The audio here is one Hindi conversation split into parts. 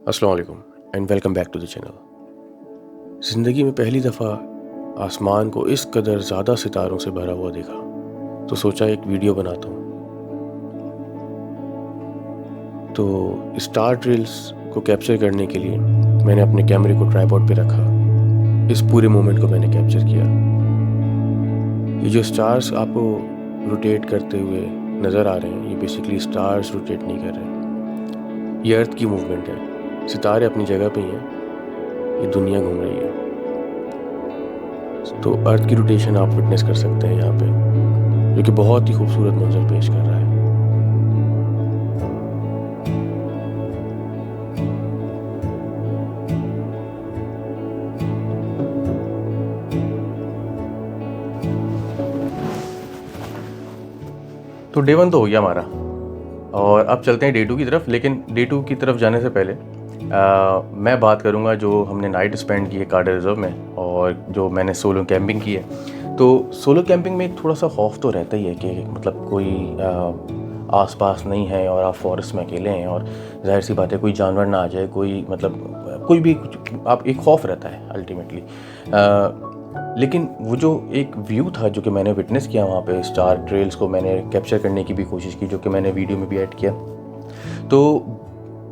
अस्सलाम वालेकुम and welcome back to the channel. ज़िंदगी में पहली दफ़ा आसमान को इस कदर ज़्यादा सितारों से भरा हुआ देखा तो सोचा एक वीडियो बनाता हूँ। तो स्टार ट्रेल्स को कैप्चर करने के लिए मैंने अपने कैमरे को ट्राइपॉड पे रखा। इस पूरे मोमेंट को मैंने कैप्चर किया। ये जो स्टार्स आपको रोटेट करते हुए नज़र आ रहे हैं, ये बेसिकली स्टार्स रोटेट नहीं कर रहे, ये अर्थ की मूवमेंट है। सितारे अपनी जगह पे ही हैं, ये दुनिया घूम रही है। तो अर्थ की रोटेशन आप विटनेस कर सकते हैं यहाँ पे, जो कि बहुत ही खूबसूरत मंजर पेश कर रहा है। तो डे 1 तो हो गया हमारा और अब चलते हैं डे 2 की तरफ। लेकिन डे 2 की तरफ जाने से पहले मैं बात करूँगा जो हमने नाइट स्पेंड की है कार्डा रिजर्व में और जो मैंने सोलो कैंपिंग की है। तो सोलो कैंपिंग में एक थोड़ा सा खौफ तो रहता ही है कि मतलब कोई आसपास नहीं है और आप फॉरेस्ट में अकेले हैं और जाहिर सी बात है कोई जानवर ना आ जाए, कोई मतलब कोई भी आप एक खौफ रहता है अल्टीमेटली। लेकिन वो जो एक व्यू था जो कि मैंने विटनेस किया वहाँ पे, स्टार ट्रेल्स को मैंने कैप्चर करने की भी कोशिश की, जो कि मैंने वीडियो में भी ऐड किया। तो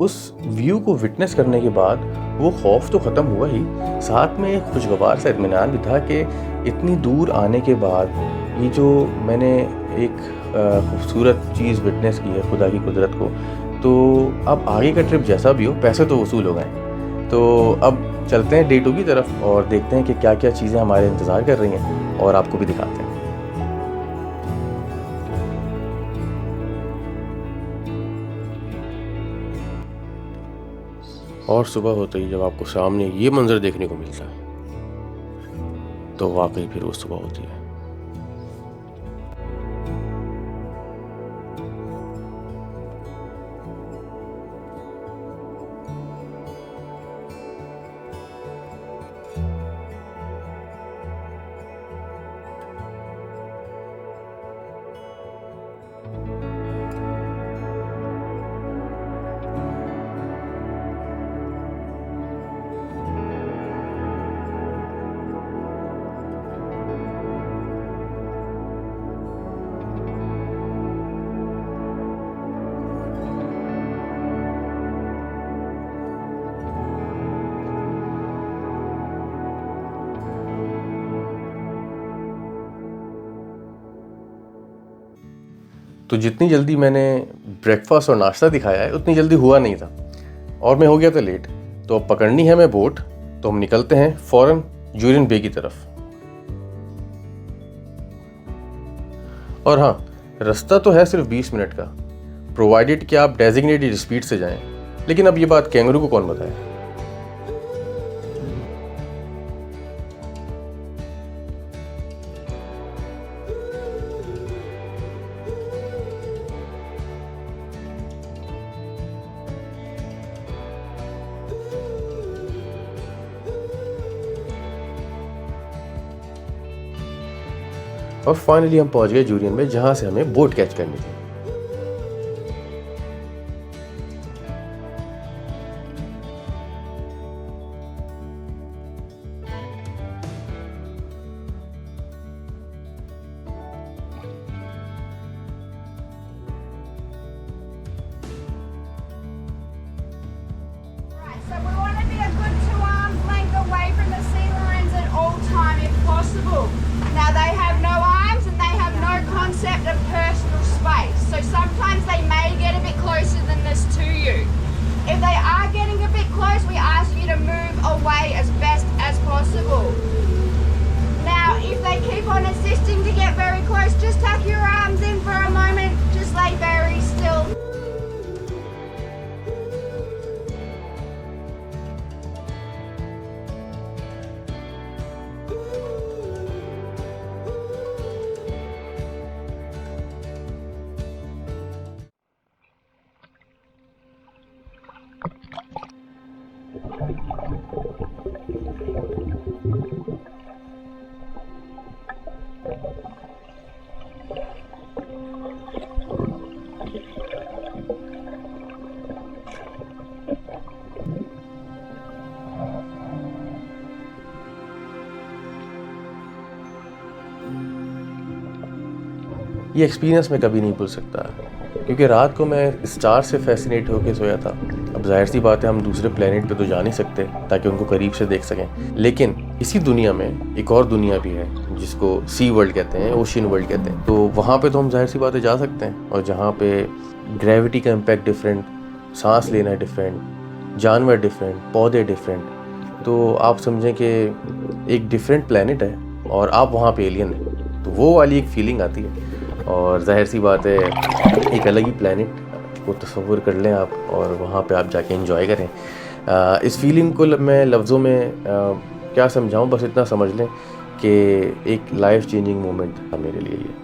उस व्यू को विटनेस करने के बाद वो खौफ तो ख़त्म हुआ ही, साथ में एक खुशगवार सा इत्मीनान भी था कि इतनी दूर आने के बाद ये जो मैंने एक खूबसूरत चीज़ विटनेस की है, खुदा की कुदरत को, तो अब आगे का ट्रिप जैसा भी हो पैसे तो वसूल हो गए। तो अब चलते हैं डे 2 की तरफ और देखते हैं कि क्या क्या चीज़ें हमारे इंतज़ार कर रही हैं और आपको भी दिखाते हैं। और सुबह होते ही जब आपको सामने ये मंजर देखने को मिलता है तो वाकई फिर वो सुबह होती है। तो जितनी जल्दी मैंने ब्रेकफास्ट और नाश्ता दिखाया है उतनी जल्दी हुआ नहीं था और मैं हो गया था लेट। तो अब पकड़नी है मैं बोट, तो हम निकलते हैं फ़ौरन जूरियन बे की तरफ। और हाँ, रास्ता तो है सिर्फ 20 मिनट का, प्रोवाइडेड कि आप डेजिग्नेटेड स्पीड से जाएं। लेकिन अब ये बात कैंगरू को कौन बताए। और फाइनली हम पहुंच गए जूरियन में, जहां से हमें बोट कैच करनी थी। So we want to be a good 2 arms length away from the sea lions at all time if possible. Now they have no arms and they have no concept of personal space. So sometimes they may get a bit closer than this to you. If they are getting a bit close, we ask you to move away as best as possible. Now if they keep on insisting to get very close, just tuck your arms in for a moment, just lay very still. ये एक्सपीरियंस मैं कभी नहीं भूल सकता, क्योंकि रात को मैं स्टार से फैसिनेट होकर सोया था। अब जाहिर सी बात है हम दूसरे प्लेनेट पे तो जा नहीं सकते ताकि उनको करीब से देख सकें, लेकिन इसी दुनिया में एक और दुनिया भी है जिसको सी वर्ल्ड कहते हैं, ओशियन वर्ल्ड कहते हैं। तो वहाँ पे तो हम जाहिर सी बात है जा सकते हैं, और जहाँ पे ग्रेविटी का इम्पैक्ट डिफरेंट, सांस लेना डिफरेंट, जानवर डिफरेंट, पौधे डिफरेंट, तो आप समझें कि एक डिफरेंट प्लेनेट है और आप वहाँ पे एलियन हैं, तो वो वाली एक फीलिंग आती है। और जाहिर सी बात है एक अलग ही प्लेनेट को तस्वुर कर लें आप, और वहाँ पे आप जाके एंजॉय करें। इस फीलिंग को मैं लफ्ज़ों में क्या समझाऊँ, बस इतना समझ लें कि एक लाइफ चेंजिंग मोमेंट था मेरे लिए ये।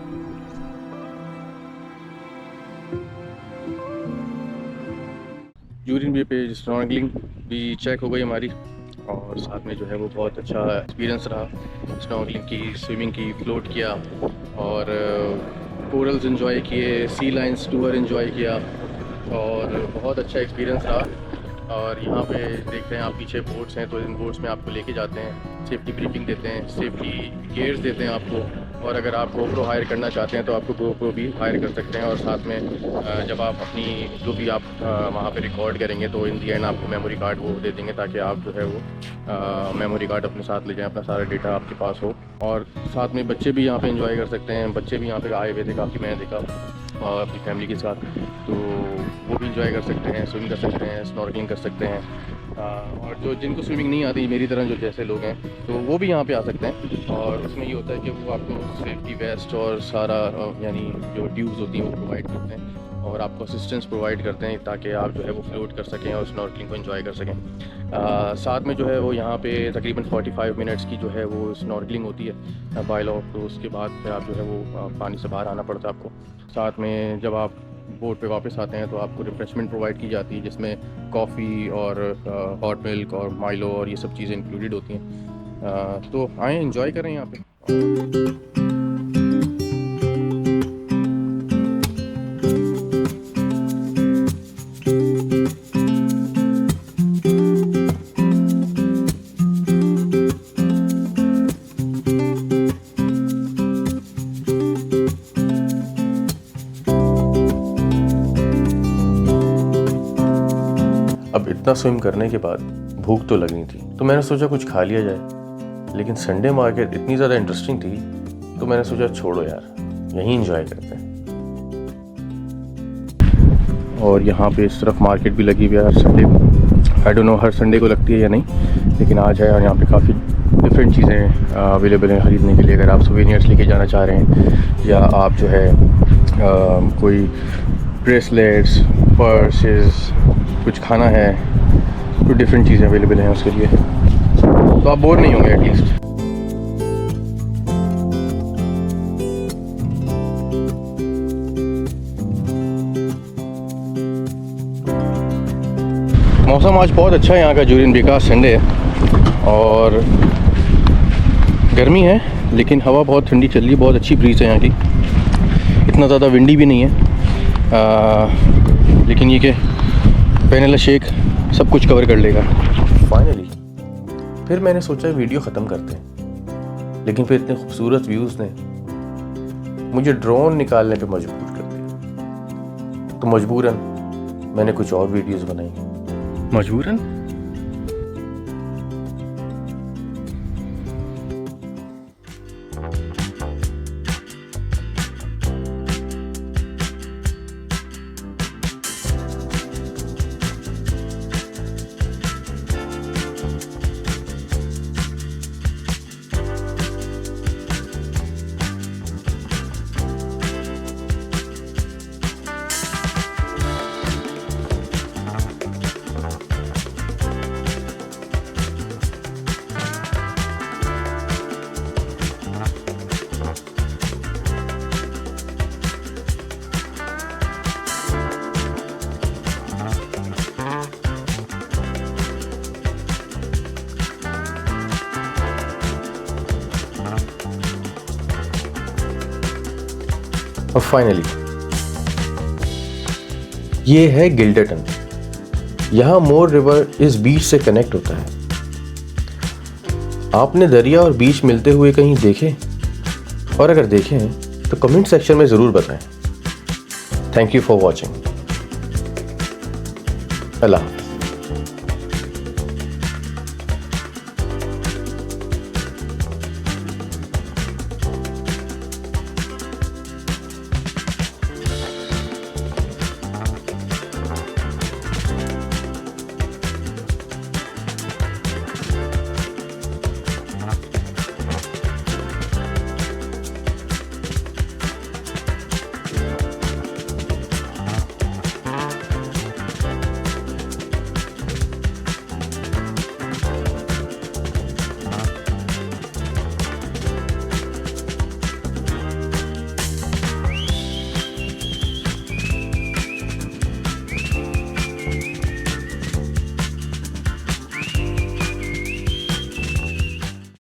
यूरिन बे पे स्नॉर्कलिंग भी चेक हो गई हमारी, और साथ में जो है वो बहुत अच्छा एक्सपीरियंस रहा। स्नॉर्कलिंग की, स्विमिंग की, फ्लोट किया, और कोरल्स एंजॉय किए, सी लाइन्स टूर एंजॉय किया, और बहुत अच्छा एक्सपीरियंस रहा। और यहाँ पे देख रहे हैं आप पीछे बोट्स हैं, तो इन बोट्स में आपको लेके जाते हैं, सेफ्टी ब्रीफिंग देते हैं, सेफ्टी गियर्स देते हैं आपको, और अगर आप गोप्रो हायर करना चाहते हैं तो आपको गोप्रो भी हायर कर सकते हैं। और साथ में जब आप अपनी जो भी आप वहाँ पे रिकॉर्ड करेंगे तो इन दी एंड आपको मेमोरी कार्ड वो दे देंगे, ताकि आप जो है वो मेमोरी कार्ड अपने साथ ले जाएं, अपना सारा डेटा आपके पास हो। और साथ में बच्चे भी यहाँ पे एंजॉय कर सकते हैं, बच्चे भी यहाँ पे आए हुए थे काफ़ी, मैंने देखा, और अपनी फैमिली के साथ, तो वो भी इंजॉय कर सकते हैं, स्विम कर सकते हैं, स्नॉर्कलिंग कर सकते हैं। और जो जिनको स्विमिंग नहीं आती मेरी तरह जो जैसे लोग हैं, तो वो भी यहाँ पे आ सकते हैं। और उसमें ये होता है कि वो आपको सेफ्टी वेस्ट और सारा यानी जो ट्यूब्स होती हैं वो प्रोवाइड करते हैं, और आपको असिस्टेंस प्रोवाइड करते हैं ताकि आप जो है वो फ्लोट कर सकें और स्नॉर्कलिंग को एंजॉय कर सकें। साथ में जो है वो यहाँ पे तकरीबन 45 मिनट्स की जो है वो स्नॉर्कलिंग होती है बाय लॉ, तो उसके बाद फिर आप जो है वो पानी से बाहर आना पड़ता है आपको। साथ में जब आप बोट पे वापस आते हैं तो आपको रिफ्रेशमेंट प्रोवाइड की जाती है, जिसमें कॉफ़ी और हॉट मिल्क और माइलो और ये सब चीज़ें इंक्लूडेड होती हैं। तो आएँ एंजॉय करें यहाँ पे। अब इतना स्विम करने के बाद भूख तो लगनी थी, तो मैंने सोचा कुछ खा लिया जाए, लेकिन संडे मार्केट इतनी ज़्यादा इंटरेस्टिंग थी तो मैंने सोचा छोड़ो यार, यहीं एंजॉय करते हैं। और यहाँ पे इस तरफ मार्केट भी लगी हुई है हर संडे को, I don't know her Sunday को लगती है या नहीं, लेकिन आज है। और यहाँ पे काफ़ी डिफरेंट चीज़ें अवेलेबल हैं ख़रीदने के लिए, अगर आप सोवेनियर्स लेके जाना चाह रहे हैं, या आप जो है कोई ब्रेसलेट्स, पर्सेस, कुछ खाना है, तो डिफरेंट चीज़ें अवेलेबल हैं उसके लिए, तो आप बोर नहीं होंगे एटलीस्ट। मौसम आज बहुत अच्छा है यहाँ का, यूरिन बे का संडे है, और गर्मी है लेकिन हवा बहुत ठंडी चल रही है, बहुत अच्छी ब्रीज है यहाँ की, इतना ज़्यादा विंडी भी नहीं है। लेकिन ये कि वैनिला शेक सब कुछ कवर कर लेगा। फाइनली फिर मैंने सोचा वीडियो ख़त्म करते हैं, लेकिन फिर इतने खूबसूरत व्यूज़ ने मुझे ड्रोन निकालने पे मजबूर कर दिया, तो मजबूरन मैंने कुछ और वीडियोस बनाई। मजबूरन और फाइनली ये है गिल्डरटन। यहाँ मोर रिवर इस बीच से कनेक्ट होता है। आपने दरिया और बीच मिलते हुए कहीं देखे? और अगर देखे हैं तो कमेंट सेक्शन में ज़रूर बताएं। Thank you for watching. Allah.